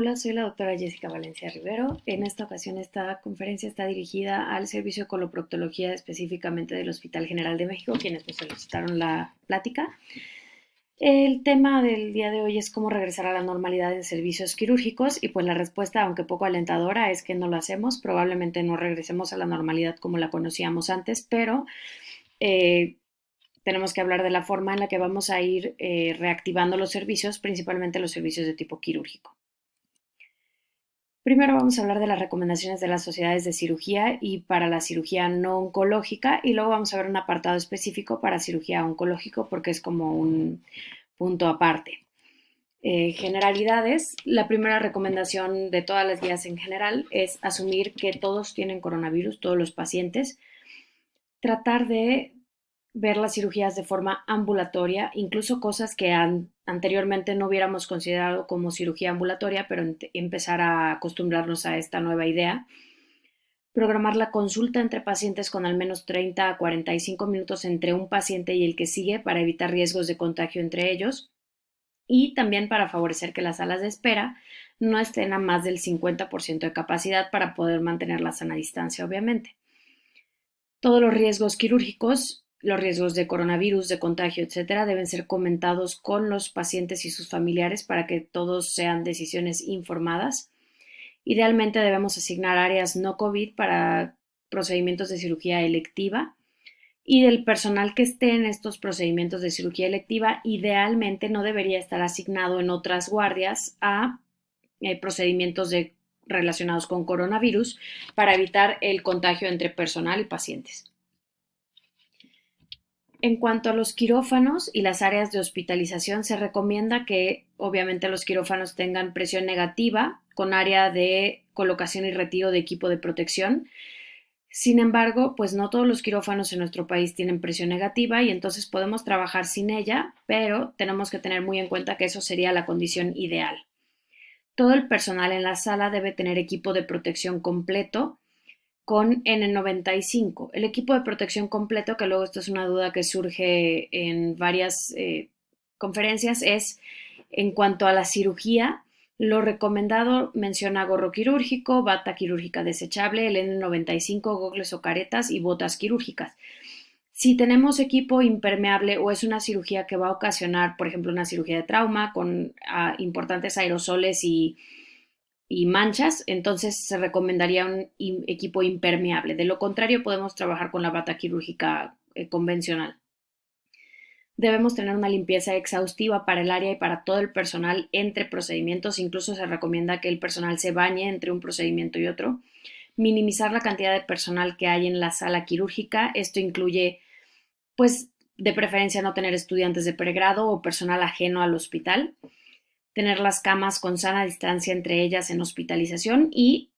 Hola, soy la doctora Jessica Valencia Rivero. En esta ocasión esta conferencia está dirigida al servicio de coloproctología específicamente del Hospital General de México, quienes me solicitaron la plática. El tema del día de hoy es cómo regresar a la normalidad en servicios quirúrgicos y pues la respuesta, aunque poco alentadora, es que no lo hacemos. Probablemente no regresemos a la normalidad como la conocíamos antes, pero eh, tenemos que hablar de la forma en la que vamos a ir reactivando los servicios, principalmente los servicios de tipo quirúrgico. Primero vamos a hablar de las recomendaciones de las sociedades de cirugía y para la cirugía no oncológica y luego vamos a ver un apartado específico para cirugía oncológico porque es como un punto aparte. Generalidades, la primera recomendación de todas las guías en general es asumir que todos tienen coronavirus, todos los pacientes, tratar de ver las cirugías de forma ambulatoria, incluso cosas que anteriormente no hubiéramos considerado como cirugía ambulatoria, pero empezar a acostumbrarnos a esta nueva idea. Programar la consulta entre pacientes con al menos 30 a 45 minutos entre un paciente y el que sigue para evitar riesgos de contagio entre ellos y también para favorecer que las salas de espera no estén a más del 50% de capacidad para poder mantener la sana distancia, obviamente. Todos los riesgos quirúrgicos, los riesgos de coronavirus, de contagio, etcétera, deben ser comentados con los pacientes y sus familiares para que todos sean decisiones informadas. Idealmente debemos asignar áreas no COVID para procedimientos de cirugía electiva y del personal que esté en estos procedimientos de cirugía electiva idealmente no debería estar asignado en otras guardias a procedimientos relacionados con coronavirus para evitar el contagio entre personal y pacientes. En cuanto a los quirófanos y las áreas de hospitalización, se recomienda que obviamente los quirófanos tengan presión negativa con área de colocación y retiro de equipo de protección. Sin embargo, pues no todos los quirófanos en nuestro país tienen presión negativa y entonces podemos trabajar sin ella, pero tenemos que tener muy en cuenta que eso sería la condición ideal. Todo el personal en la sala debe tener equipo de protección completo con N95. El equipo de protección completo, que luego esto es una duda que surge en varias conferencias, es en cuanto a la cirugía, lo recomendado menciona gorro quirúrgico, bata quirúrgica desechable, el N95, gogles o caretas y botas quirúrgicas. Si tenemos equipo impermeable o es una cirugía que va a ocasionar, por ejemplo, una cirugía de trauma con importantes aerosoles y manchas, entonces se recomendaría un equipo impermeable. De lo contrario, podemos trabajar con la bata quirúrgica convencional. Debemos tener una limpieza exhaustiva para el área y para todo el personal entre procedimientos. Incluso se recomienda que el personal se bañe entre un procedimiento y otro. Minimizar la cantidad de personal que hay en la sala quirúrgica. Esto incluye, pues, de preferencia no tener estudiantes de pregrado o personal ajeno al hospital. Tener las camas con sana distancia entre ellas en hospitalización y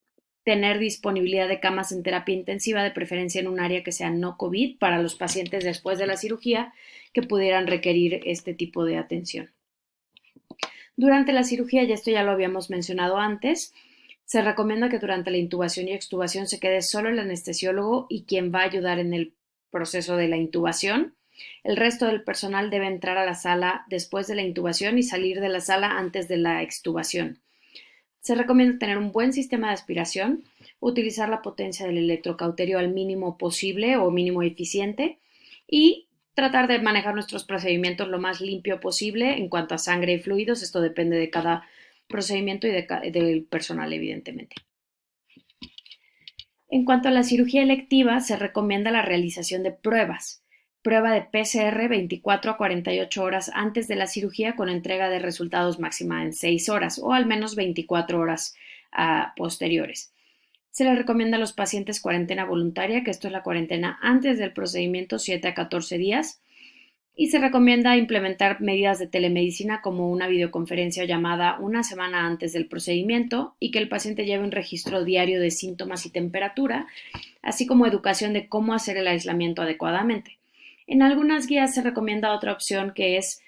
tener disponibilidad de camas en terapia intensiva, de preferencia en un área que sea no COVID para los pacientes después de la cirugía que pudieran requerir este tipo de atención. Durante la cirugía, y esto ya lo habíamos mencionado antes, se recomienda que durante la intubación y extubación se quede solo el anestesiólogo y quien va a ayudar en el proceso de la intubación. El resto del personal debe entrar a la sala después de la intubación y salir de la sala antes de la extubación. Se recomienda tener un buen sistema de aspiración, utilizar la potencia del electrocauterio al mínimo posible o mínimo eficiente y tratar de manejar nuestros procedimientos lo más limpio posible en cuanto a sangre y fluidos. Esto depende de cada procedimiento y del personal, evidentemente. En cuanto a la cirugía electiva, se recomienda la realización de prueba de PCR 24 a 48 horas antes de la cirugía con entrega de resultados máxima en 6 horas o al menos 24 horas posteriores. Se les recomienda a los pacientes cuarentena voluntaria, que esto es la cuarentena antes del procedimiento, 7 a 14 días. Y se recomienda implementar medidas de telemedicina como una videoconferencia o llamada una semana antes del procedimiento y que el paciente lleve un registro diario de síntomas y temperatura, así como educación de cómo hacer el aislamiento adecuadamente. En algunas guías se recomienda otra opción que es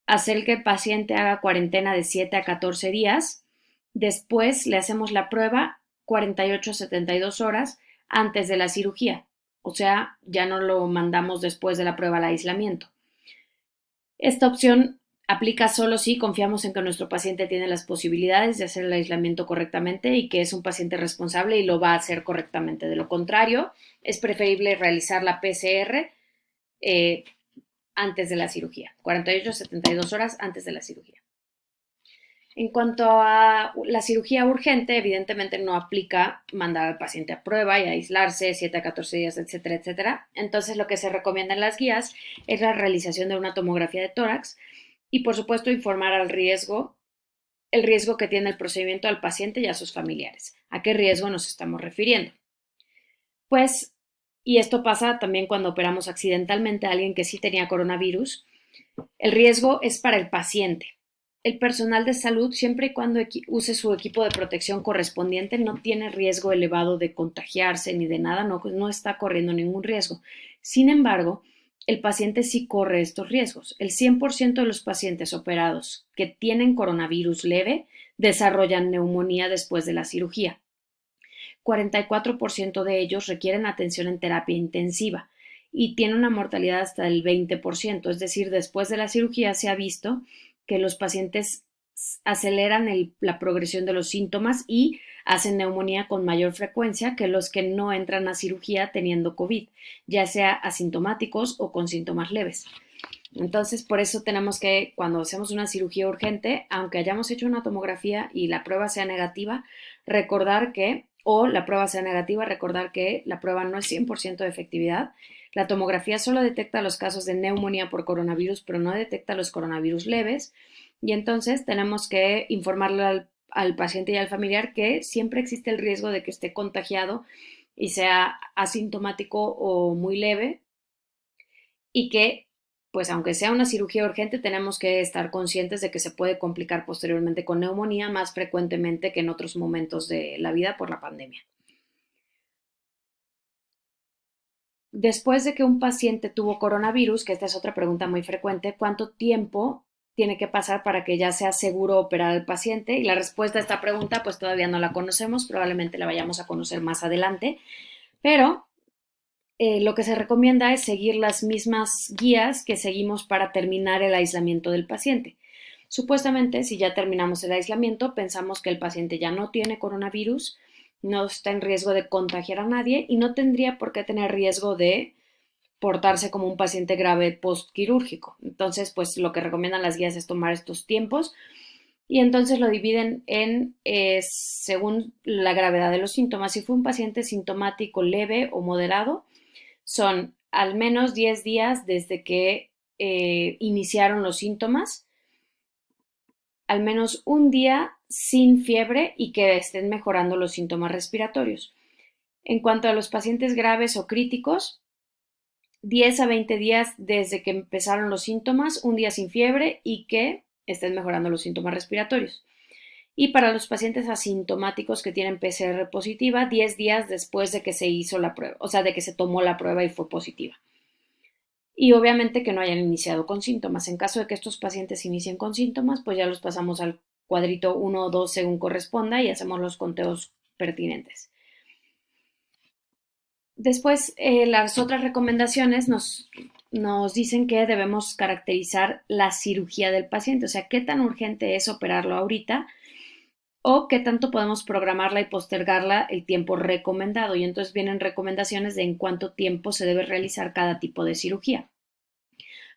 hacer que el paciente haga cuarentena de 7 a 14 días, después le hacemos la prueba 48 a 72 horas antes de la cirugía. O sea, ya no lo mandamos después de la prueba al aislamiento. Esta opción Aplica solo si confiamos en que nuestro paciente tiene las posibilidades de hacer el aislamiento correctamente y que es un paciente responsable y lo va a hacer correctamente. De lo contrario, es preferible realizar la PCR eh, antes de la cirugía, 48 a 72 horas antes de la cirugía. En cuanto a la cirugía urgente, evidentemente no aplica mandar al paciente a prueba y a aislarse 7 a 14 días, etcétera, etcétera. Entonces, lo que se recomienda en las guías es la realización de una tomografía de tórax y, por supuesto, informar el riesgo que tiene el procedimiento al paciente y a sus familiares. ¿A qué riesgo nos estamos refiriendo? Pues, y esto pasa también cuando operamos accidentalmente a alguien que sí tenía coronavirus, el riesgo es para el paciente. El personal de salud, siempre y cuando use su equipo de protección correspondiente, no tiene riesgo elevado de contagiarse ni de nada, no está corriendo ningún riesgo. Sin embargo, el paciente sí corre estos riesgos. El 100% de los pacientes operados que tienen coronavirus leve desarrollan neumonía después de la cirugía. 44% de ellos requieren atención en terapia intensiva y tiene una mortalidad hasta del 20%, es decir, después de la cirugía se ha visto que los pacientes aceleran la progresión de los síntomas y hacen neumonía con mayor frecuencia que los que no entran a cirugía teniendo COVID, ya sea asintomáticos o con síntomas leves. Entonces, por eso tenemos que, cuando hacemos una cirugía urgente, aunque hayamos hecho una tomografía y la prueba sea negativa, recordar que, o la prueba sea negativa, recordar que la prueba no es 100% de efectividad. La tomografía solo detecta los casos de neumonía por coronavirus, pero no detecta los coronavirus leves. Y entonces tenemos que informarle al paciente y al familiar que siempre existe el riesgo de que esté contagiado y sea asintomático o muy leve y que, pues aunque sea una cirugía urgente, tenemos que estar conscientes de que se puede complicar posteriormente con neumonía más frecuentemente que en otros momentos de la vida por la pandemia. Después de que un paciente tuvo coronavirus, que esta es otra pregunta muy frecuente, ¿cuánto tiempo tiene que pasar para que ya sea seguro operar al paciente? Y la respuesta a esta pregunta pues todavía no la conocemos, probablemente la vayamos a conocer más adelante, pero lo que se recomienda es seguir las mismas guías que seguimos para terminar el aislamiento del paciente. Supuestamente, si ya terminamos el aislamiento, pensamos que el paciente ya no tiene coronavirus, no está en riesgo de contagiar a nadie y no tendría por qué tener riesgo de portarse como un paciente grave postquirúrgico. Entonces, pues lo que recomiendan las guías es tomar estos tiempos y entonces lo dividen en según la gravedad de los síntomas. Si fue un paciente sintomático leve o moderado, son al menos 10 días desde que iniciaron los síntomas, al menos un día sin fiebre y que estén mejorando los síntomas respiratorios. En cuanto a los pacientes graves o críticos, 10 a 20 días desde que empezaron los síntomas, un día sin fiebre y que estén mejorando los síntomas respiratorios. Y para los pacientes asintomáticos que tienen PCR positiva, 10 días después de que se hizo la prueba, o sea, de que se tomó la prueba y fue positiva. Y obviamente que no hayan iniciado con síntomas. En caso de que estos pacientes inicien con síntomas, pues ya los pasamos al cuadrito 1 o 2 según corresponda y hacemos los conteos pertinentes. Después, las otras recomendaciones nos dicen que debemos caracterizar la cirugía del paciente, o sea, qué tan urgente es operarlo ahorita o qué tanto podemos programarla y postergarla el tiempo recomendado. Y entonces vienen recomendaciones de en cuánto tiempo se debe realizar cada tipo de cirugía.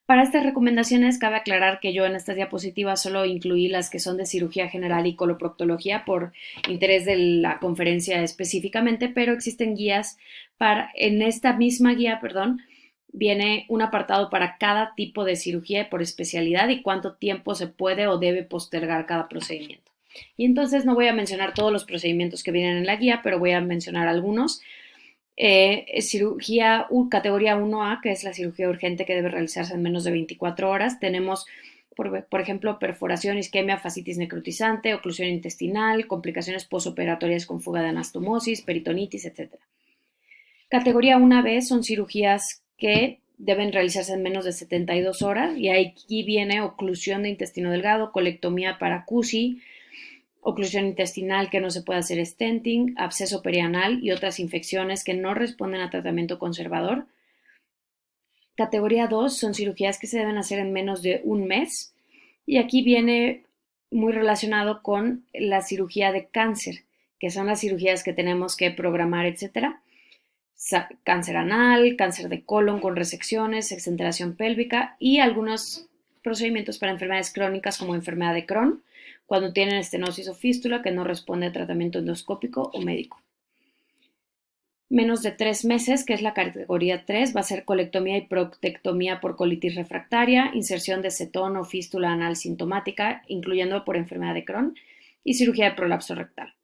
Para estas recomendaciones cabe aclarar que yo en estas diapositivas solo incluí las que son de cirugía general y coloproctología por interés de la conferencia específicamente, pero existen guías en esta misma guía, viene un apartado para cada tipo de cirugía por especialidad y cuánto tiempo se puede o debe postergar cada procedimiento. Y entonces no voy a mencionar todos los procedimientos que vienen en la guía, pero voy a mencionar algunos. Cirugía categoría 1A, que es la cirugía urgente que debe realizarse en menos de 24 horas. Tenemos, por ejemplo, perforación, isquemia, fascitis necrotizante, oclusión intestinal, complicaciones postoperatorias con fuga de anastomosis, peritonitis, etc. Categoría 1B son cirugías que deben realizarse en menos de 72 horas y aquí viene oclusión de intestino delgado, colectomía para CUSI, oclusión intestinal que no se puede hacer stenting, absceso perianal y otras infecciones que no responden a tratamiento conservador. Categoría 2 son cirugías que se deben hacer en menos de un mes Y aquí viene muy relacionado con la cirugía de cáncer, que son las cirugías que tenemos que programar, etcétera. Cáncer anal, cáncer de colon con resecciones, exenteración pélvica y algunos procedimientos para enfermedades crónicas como enfermedad de Crohn, cuando tienen estenosis o fístula que no responde a tratamiento endoscópico o médico. Menos de 3 meses, que es la categoría 3, va a ser colectomía y proctectomía por colitis refractaria, inserción de cetón o fístula anal sintomática, incluyendo por enfermedad de Crohn, y cirugía de prolapso rectal.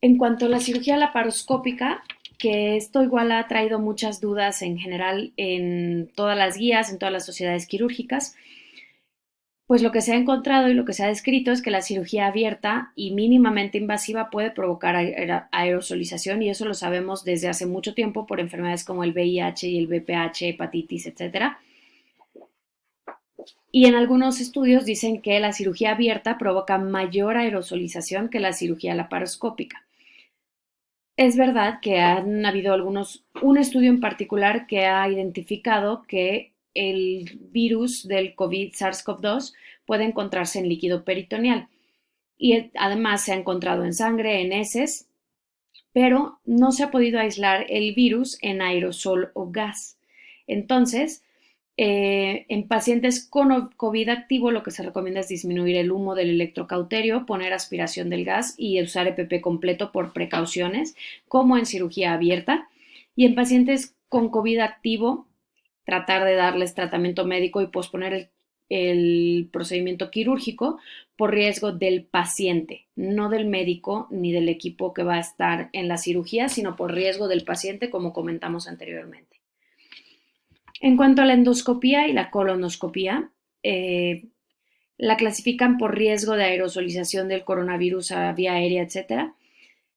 En cuanto a la cirugía laparoscópica, que esto igual ha traído muchas dudas en general en todas las guías, en todas las sociedades quirúrgicas, pues lo que se ha encontrado y lo que se ha descrito es que la cirugía abierta y mínimamente invasiva puede provocar aerosolización y eso lo sabemos desde hace mucho tiempo por enfermedades como el VIH y el VPH, hepatitis, etc. Y en algunos estudios dicen que la cirugía abierta provoca mayor aerosolización que la cirugía laparoscópica. Es verdad que han habido un estudio en particular que ha identificado que el virus del COVID SARS-CoV-2 puede encontrarse en líquido peritoneal y además se ha encontrado en sangre, en heces, pero no se ha podido aislar el virus en aerosol o gas. Entonces, en pacientes con COVID activo lo que se recomienda es disminuir el humo del electrocauterio, poner aspiración del gas y usar EPP completo por precauciones, como en cirugía abierta. Y en pacientes con COVID activo, tratar de darles tratamiento médico y posponer el procedimiento quirúrgico por riesgo del paciente, no del médico ni del equipo que va a estar en la cirugía, sino por riesgo del paciente, como comentamos anteriormente. En cuanto a la endoscopía y la colonoscopía, la clasifican por riesgo de aerosolización del coronavirus a vía aérea, etc.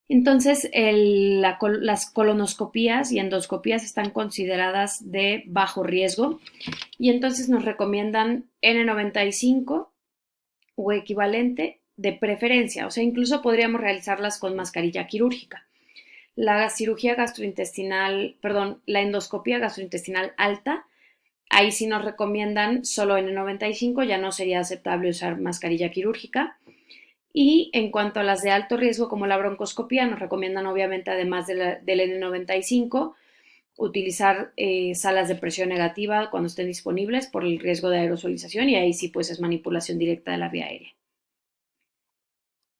Entonces, las colonoscopías y endoscopías están consideradas de bajo riesgo y entonces nos recomiendan N95 o equivalente de preferencia, o sea, incluso podríamos realizarlas con mascarilla quirúrgica. La endoscopía gastrointestinal alta, ahí sí nos recomiendan solo N95, ya no sería aceptable usar mascarilla quirúrgica. Y en cuanto a las de alto riesgo, como la broncoscopía, nos recomiendan obviamente, además del N95, utilizar salas de presión negativa cuando estén disponibles por el riesgo de aerosolización y ahí sí pues es manipulación directa de la vía aérea.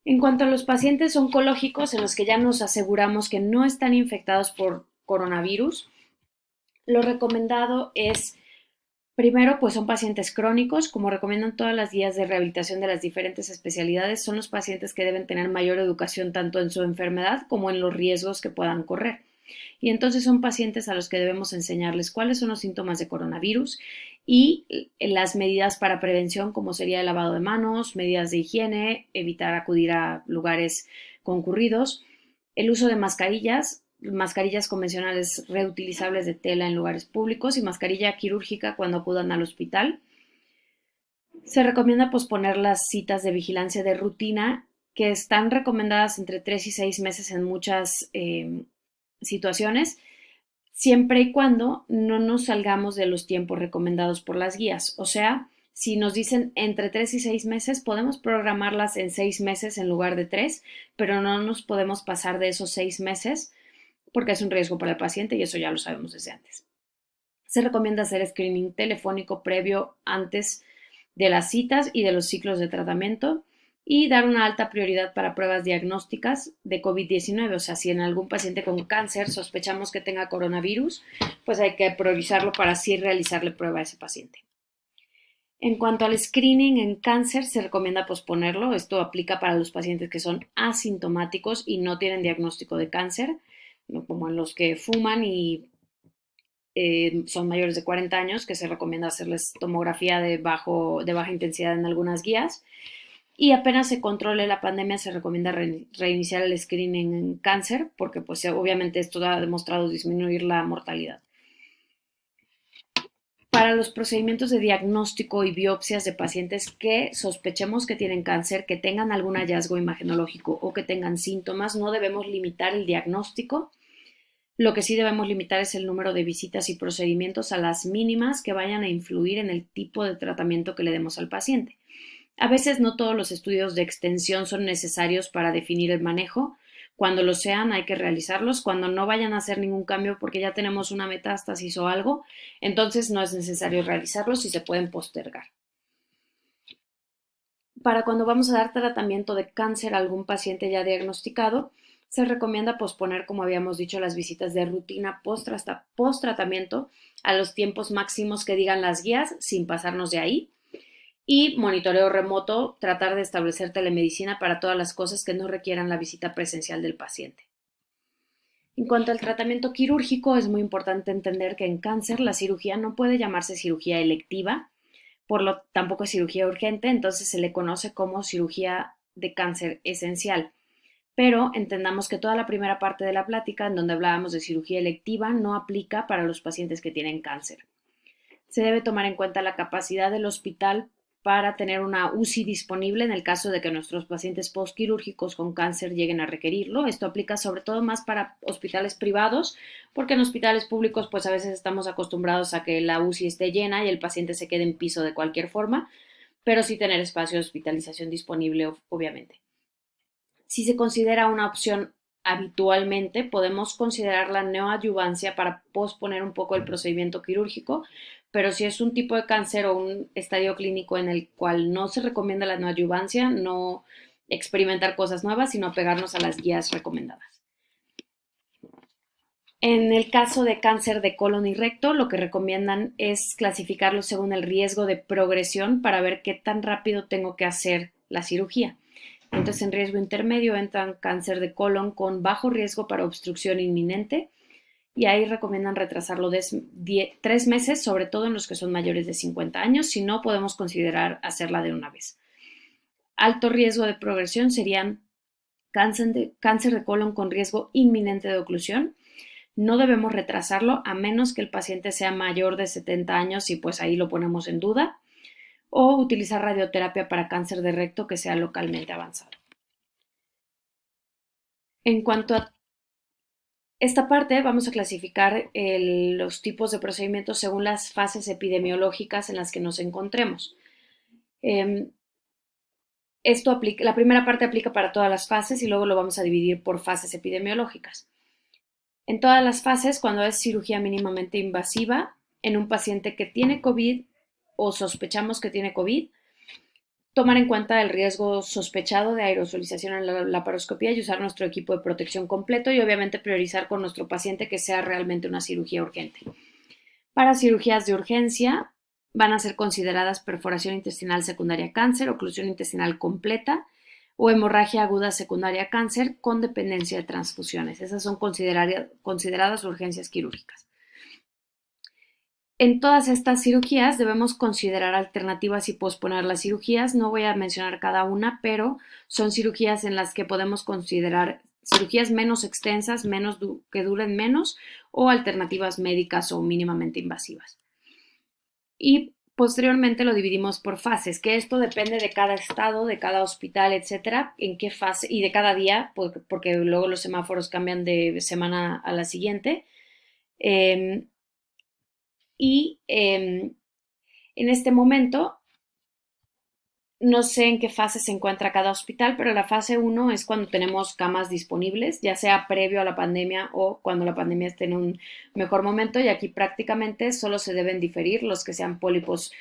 En cuanto a los pacientes oncológicos en los que ya nos aseguramos que no están infectados por coronavirus, lo recomendado es, primero, pues son pacientes crónicos, como recomiendan todas las guías de rehabilitación de las diferentes especialidades, son los pacientes que deben tener mayor educación tanto en su enfermedad como en los riesgos que puedan correr. Y entonces son pacientes a los que debemos enseñarles cuáles son los síntomas de coronavirus y las medidas para prevención, como sería el lavado de manos, medidas de higiene, evitar acudir a lugares concurridos, el uso de mascarillas convencionales reutilizables de tela en lugares públicos y mascarilla quirúrgica cuando acudan al hospital. Se recomienda posponer las citas de vigilancia de rutina que están recomendadas entre 3 y 6 meses en muchas situaciones, siempre y cuando no nos salgamos de los tiempos recomendados por las guías. O sea, si nos dicen entre 3 y 6 meses, podemos programarlas en 6 meses en lugar de 3, pero no nos podemos pasar de esos 6 meses porque es un riesgo para el paciente y eso ya lo sabemos desde antes. Se recomienda hacer screening telefónico previo antes de las citas y de los ciclos de tratamiento y dar una alta prioridad para pruebas diagnósticas de COVID-19. O sea, si en algún paciente con cáncer sospechamos que tenga coronavirus, pues hay que priorizarlo para así realizarle prueba a ese paciente. En cuanto al screening en cáncer, se recomienda posponerlo. Esto aplica para los pacientes que son asintomáticos y no tienen diagnóstico de cáncer, como en los que fuman y son mayores de 40 años, que se recomienda hacerles tomografía de baja intensidad en algunas guías. Y apenas se controle la pandemia, se recomienda reiniciar el screening en cáncer, porque pues obviamente esto ha demostrado disminuir la mortalidad. Para los procedimientos de diagnóstico y biopsias de pacientes que sospechemos que tienen cáncer, que tengan algún hallazgo imagenológico o que tengan síntomas, no debemos limitar el diagnóstico. Lo que sí debemos limitar es el número de visitas y procedimientos a las mínimas que vayan a influir en el tipo de tratamiento que le demos al paciente. A veces no todos los estudios de extensión son necesarios para definir el manejo. Cuando lo sean, hay que realizarlos. Cuando no vayan a hacer ningún cambio porque ya tenemos una metástasis o algo, entonces no es necesario realizarlos y se pueden postergar. Para cuando vamos a dar tratamiento de cáncer a algún paciente ya diagnosticado, se recomienda posponer, como habíamos dicho, las visitas de rutina post-tratamiento a los tiempos máximos que digan las guías sin pasarnos de ahí. Y monitoreo remoto, tratar de establecer telemedicina para todas las cosas que no requieran la visita presencial del paciente. En cuanto al tratamiento quirúrgico, es muy importante entender que en cáncer la cirugía no puede llamarse cirugía electiva, tampoco es cirugía urgente, entonces se le conoce como cirugía de cáncer esencial. Pero entendamos que toda la primera parte de la plática, en donde hablábamos de cirugía electiva, no aplica para los pacientes que tienen cáncer. Se debe tomar en cuenta la capacidad del hospital para tener una UCI disponible en el caso de que nuestros pacientes postquirúrgicos con cáncer lleguen a requerirlo. Esto aplica sobre todo más para hospitales privados, porque en hospitales públicos pues a veces estamos acostumbrados a que la UCI esté llena y el paciente se quede en piso de cualquier forma, pero sí tener espacio de hospitalización disponible, obviamente. Si se considera una opción habitualmente, podemos considerar la neoadyuvancia para posponer un poco el procedimiento quirúrgico, pero si es un tipo de cáncer o un estadio clínico en el cual no se recomienda la neoadyuvancia, no experimentar cosas nuevas, sino apegarnos a las guías recomendadas. En el caso de cáncer de colon y recto, lo que recomiendan es clasificarlo según el riesgo de progresión para ver qué tan rápido tengo que hacer la cirugía. Entonces, en riesgo intermedio entran cáncer de colon con bajo riesgo para obstrucción inminente y ahí recomiendan retrasarlo de 3 meses, sobre todo en los que son mayores de 50 años. Si no, podemos considerar hacerla de una vez. Alto riesgo de progresión serían cáncer de colon con riesgo inminente de oclusión. No debemos retrasarlo a menos que el paciente sea mayor de 70 años y pues ahí lo ponemos en duda. O utilizar radioterapia para cáncer de recto que sea localmente avanzado. En cuanto a esta parte, vamos a clasificar los tipos de procedimientos según las fases epidemiológicas en las que nos encontremos. La primera parte aplica para todas las fases y luego lo vamos a dividir por fases epidemiológicas. En todas las fases, cuando es cirugía mínimamente invasiva, en un paciente que tiene COVID o sospechamos que tiene COVID, tomar en cuenta el riesgo sospechado de aerosolización en la laparoscopía y usar nuestro equipo de protección completo y obviamente priorizar con nuestro paciente que sea realmente una cirugía urgente. Para cirugías de urgencia van a ser consideradas perforación intestinal secundaria cáncer, oclusión intestinal completa o hemorragia aguda secundaria cáncer con dependencia de transfusiones. Esas son consideradas urgencias quirúrgicas. En todas estas cirugías debemos considerar alternativas y posponer las cirugías. No voy a mencionar cada una, pero son cirugías en las que podemos considerar cirugías menos extensas, que duren menos, o alternativas médicas o mínimamente invasivas. Y posteriormente lo dividimos por fases, que esto depende de cada estado, de cada hospital, etcétera, en qué fase, y de cada día, porque luego los semáforos cambian de semana a la siguiente. En este momento no sé en qué fase se encuentra cada hospital, pero la fase 1 es cuando tenemos camas disponibles, ya sea previo a la pandemia o cuando la pandemia esté en un mejor momento, y aquí prácticamente solo se deben diferir los que sean pólipos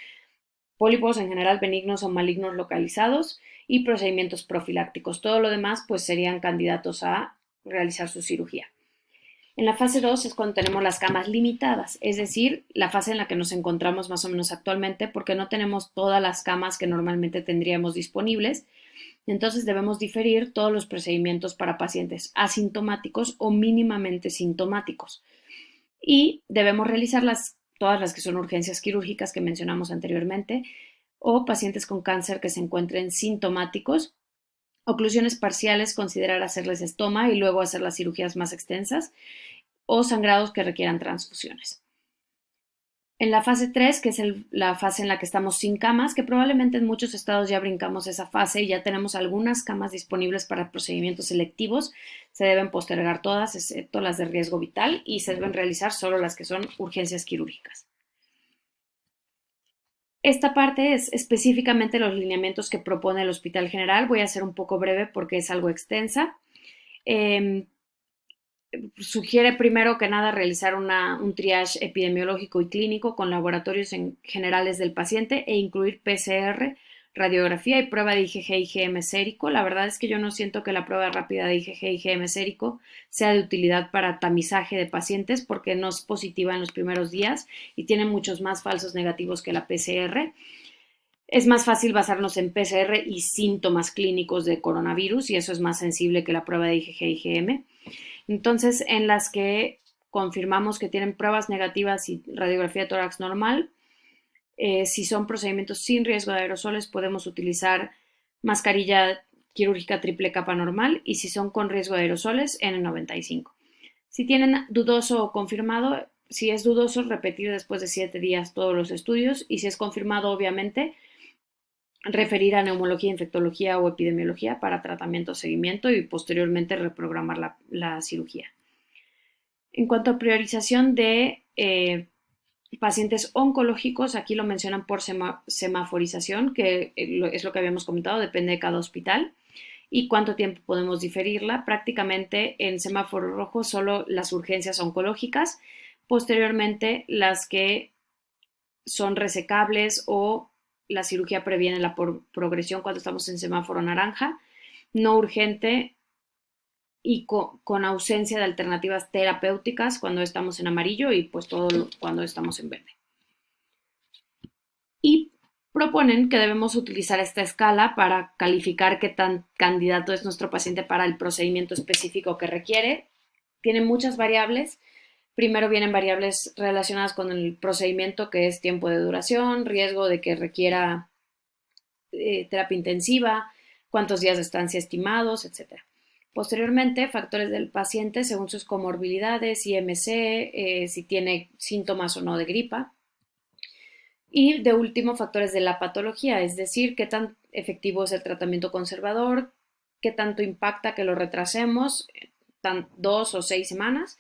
en general benignos o malignos localizados y procedimientos profilácticos. Todo lo demás pues serían candidatos a realizar su cirugía. En la fase 2 es cuando tenemos las camas limitadas, es decir, la fase en la que nos encontramos más o menos actualmente porque no tenemos todas las camas que normalmente tendríamos disponibles. Entonces debemos diferir todos los procedimientos para pacientes asintomáticos o mínimamente sintomáticos. Y debemos realizar todas las que son urgencias quirúrgicas que mencionamos anteriormente o pacientes con cáncer que se encuentren sintomáticos. Oclusiones parciales, considerar hacerles estoma y luego hacer las cirugías más extensas o sangrados que requieran transfusiones. En la fase 3, que es la fase en la que estamos sin camas, que probablemente en muchos estados ya brincamos esa fase y ya tenemos algunas camas disponibles para procedimientos selectivos, se deben postergar todas, excepto las de riesgo vital, y se deben realizar solo las que son urgencias quirúrgicas. Esta parte es específicamente los lineamientos que propone el Hospital General. Voy a ser un poco breve porque es algo extensa. Eh, Sugiere primero que nada realizar un triage epidemiológico y clínico con laboratorios generales del paciente e incluir PCR, radiografía y prueba de IgG y IgM sérico. La verdad es que yo no siento que la prueba rápida de IgG y IgM sérico sea de utilidad para tamizaje de pacientes porque no es positiva en los primeros días y tiene muchos más falsos negativos que la PCR. Es más fácil basarnos en PCR y síntomas clínicos de coronavirus y eso es más sensible que la prueba de IgG y IgM. Entonces, en las que confirmamos que tienen pruebas negativas y radiografía de tórax normal, si son procedimientos sin riesgo de aerosoles, podemos utilizar mascarilla quirúrgica triple capa normal y si son con riesgo de aerosoles, N95. Si tienen dudoso o confirmado, si es dudoso, repetir después de 7 días todos los estudios y si es confirmado, obviamente, referir a neumología, infectología o epidemiología para tratamiento o seguimiento y posteriormente reprogramar la cirugía. En cuanto a priorización de pacientes oncológicos, aquí lo mencionan por semaforización, que es lo que habíamos comentado, depende de cada hospital, y cuánto tiempo podemos diferirla. Prácticamente en semáforo rojo solo las urgencias oncológicas, posteriormente las que son resecables o la cirugía previene la progresión cuando estamos en semáforo naranja, no urgente y con ausencia de alternativas terapéuticas cuando estamos en amarillo y pues todo cuando estamos en verde. Y proponen que debemos utilizar esta escala para calificar qué tan candidato es nuestro paciente para el procedimiento específico que requiere. Tiene muchas variables. Primero vienen variables relacionadas con el procedimiento, que es tiempo de duración, riesgo de que requiera terapia intensiva, cuántos días de estancia estimados, etc. Posteriormente, factores del paciente según sus comorbilidades, IMC, si tiene síntomas o no de gripa. Y de último, factores de la patología, es decir, qué tan efectivo es el tratamiento conservador, qué tanto impacta que lo retrasemos, 2 o 6 semanas.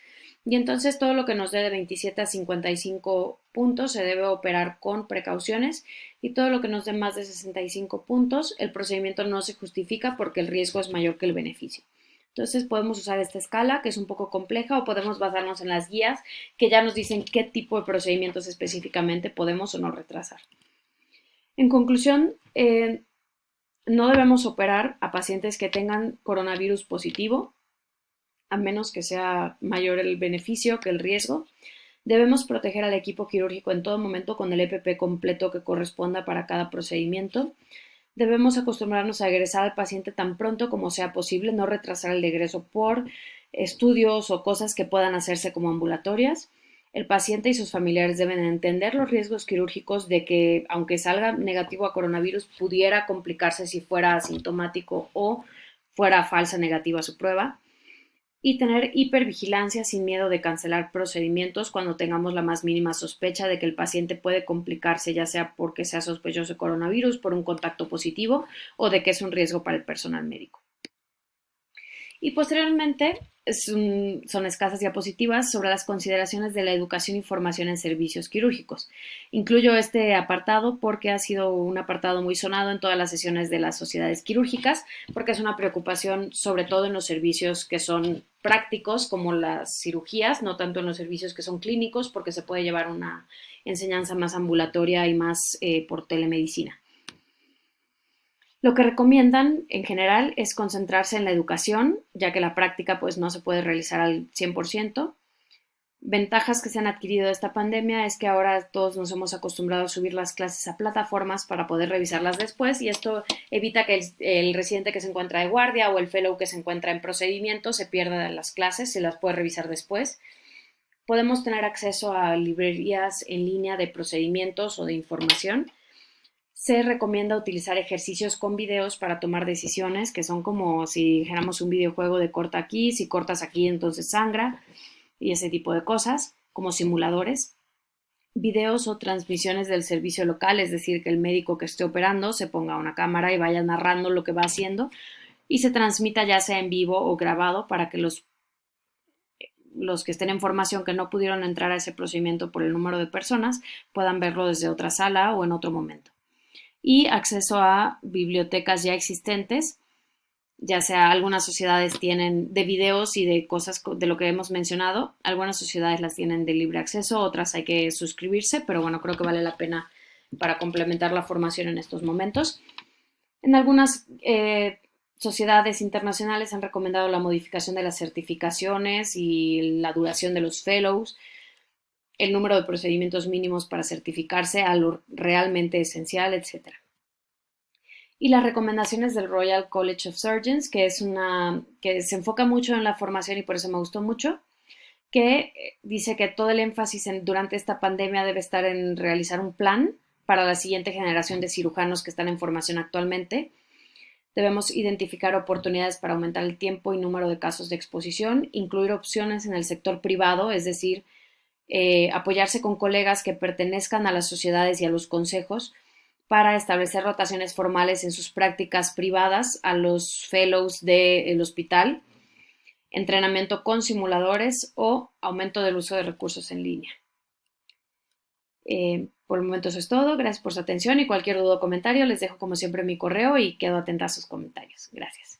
Y entonces todo lo que nos dé de 27 a 55 puntos se debe operar con precauciones y todo lo que nos dé más de 65 puntos, el procedimiento no se justifica porque el riesgo es mayor que el beneficio. Entonces podemos usar esta escala que es un poco compleja o podemos basarnos en las guías que ya nos dicen qué tipo de procedimientos específicamente podemos o no retrasar. En conclusión, no debemos operar a pacientes que tengan coronavirus positivo, a menos que sea mayor el beneficio que el riesgo. Debemos proteger al equipo quirúrgico en todo momento con el EPP completo que corresponda para cada procedimiento. Debemos acostumbrarnos a egresar al paciente tan pronto como sea posible, no retrasar el egreso por estudios o cosas que puedan hacerse como ambulatorias. El paciente y sus familiares deben entender los riesgos quirúrgicos de que, aunque salga negativo a coronavirus, pudiera complicarse si fuera asintomático o fuera falsa negativa su prueba. Y tener hipervigilancia sin miedo de cancelar procedimientos cuando tengamos la más mínima sospecha de que el paciente puede complicarse, ya sea porque sea sospechoso de coronavirus, por un contacto positivo o de que es un riesgo para el personal médico. Y posteriormente son escasas diapositivas sobre las consideraciones de la educación y formación en servicios quirúrgicos. Incluyo este apartado porque ha sido un apartado muy sonado en todas las sesiones de las sociedades quirúrgicas, porque es una preocupación sobre todo en los servicios que son prácticos como las cirugías, no tanto en los servicios que son clínicos, porque se puede llevar una enseñanza más ambulatoria y más por telemedicina. Lo que recomiendan en general es concentrarse en la educación, ya que la práctica pues no se puede realizar al 100%. Ventajas que se han adquirido de esta pandemia es que ahora todos nos hemos acostumbrado a subir las clases a plataformas para poder revisarlas después y esto evita que el residente que se encuentra de guardia o el fellow que se encuentra en procedimiento se pierda de las clases, se las puede revisar después. Podemos tener acceso a librerías en línea de procedimientos o de información. Se recomienda utilizar ejercicios con videos para tomar decisiones, que son como si dijéramos un videojuego de corta aquí, si cortas aquí entonces sangra y ese tipo de cosas, como simuladores. videos o transmisiones del servicio local, es decir, que el médico que esté operando se ponga una cámara y vaya narrando lo que va haciendo y se transmita ya sea en vivo o grabado para que los que estén en formación que no pudieron entrar a ese procedimiento por el número de personas puedan verlo desde otra sala o en otro momento. Y acceso a bibliotecas ya existentes, ya sea algunas sociedades tienen de videos y de cosas de lo que hemos mencionado, algunas sociedades las tienen de libre acceso, otras hay que suscribirse, pero bueno, creo que vale la pena para complementar la formación en estos momentos. En algunas sociedades internacionales han recomendado la modificación de las certificaciones y la duración de los fellows, el número de procedimientos mínimos para certificarse a lo realmente esencial, etcétera. Y las recomendaciones del Royal College of Surgeons, que es una que se enfoca mucho en la formación y por eso me gustó mucho, que dice que todo el énfasis durante esta pandemia debe estar en realizar un plan para la siguiente generación de cirujanos que están en formación actualmente. Debemos identificar oportunidades para aumentar el tiempo y número de casos de exposición, incluir opciones en el sector privado, es decir, apoyarse con colegas que pertenezcan a las sociedades y a los consejos para establecer rotaciones formales en sus prácticas privadas a los fellows del hospital, entrenamiento con simuladores o aumento del uso de recursos en línea. Por el momento eso es todo. Gracias por su atención y cualquier duda o comentario les dejo como siempre mi correo y quedo atenta a sus comentarios. Gracias.